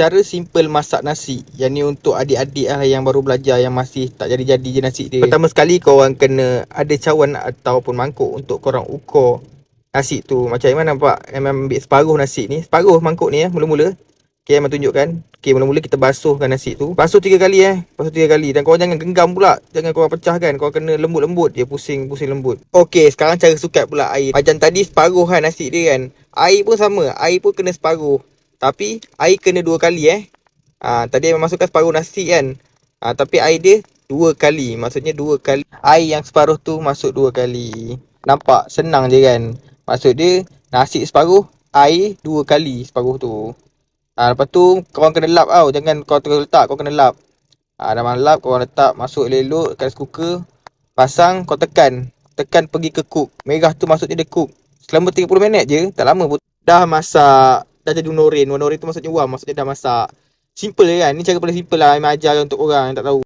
Cara simple masak nasi. Yang ni untuk adik-adik lah yang baru belajar, yang masih tak jadi-jadi je nasi dia. Pertama sekali korang kena ada cawan ataupun mangkuk untuk korang ukur nasi tu. Macam Aiman nampak, Aiman ambil separuh nasi ni, separuh mangkuk ni mula-mula. Okay, Aiman tunjukkan. Okay, mula-mula kita basuhkan nasi tu. Basuh 3 kali Basuh 3 kali. Dan korang jangan genggam pula. Jangan korang pecahkan. Korang kena lembut-lembut je. Pusing lembut. Okay, sekarang cara sukat pula air. Macam tadi separuh kan nasi dia kan. Air pun sama. Air pun kena separuh. Tapi air kena 2 kali tadi Aiman masukkan separuh nasi kan. Tapi air dia 2 kali. Maksudnya 2 kali. Air yang separuh tu masuk 2 kali. Nampak? Senang je kan. Maksud dia nasi separuh, air 2 kali separuh tu. Lepas tu korang kena lap tau. Jangan kau terus letak, kau kena lap. Dah lap, korang letak, masuk elok kat cooker. Pasang, kau tekan. Tekan pergi ke cook. Merah tu maksudnya dia cook. Selama 30 minit je, tak lama pun. Dah masak, dah jadi warna oren. Warna oren tu maksudnya wam, maksudnya dah masak. Simple je kan. Ni cara paling simple lah Aiman ajar untuk orang yang tak tahu.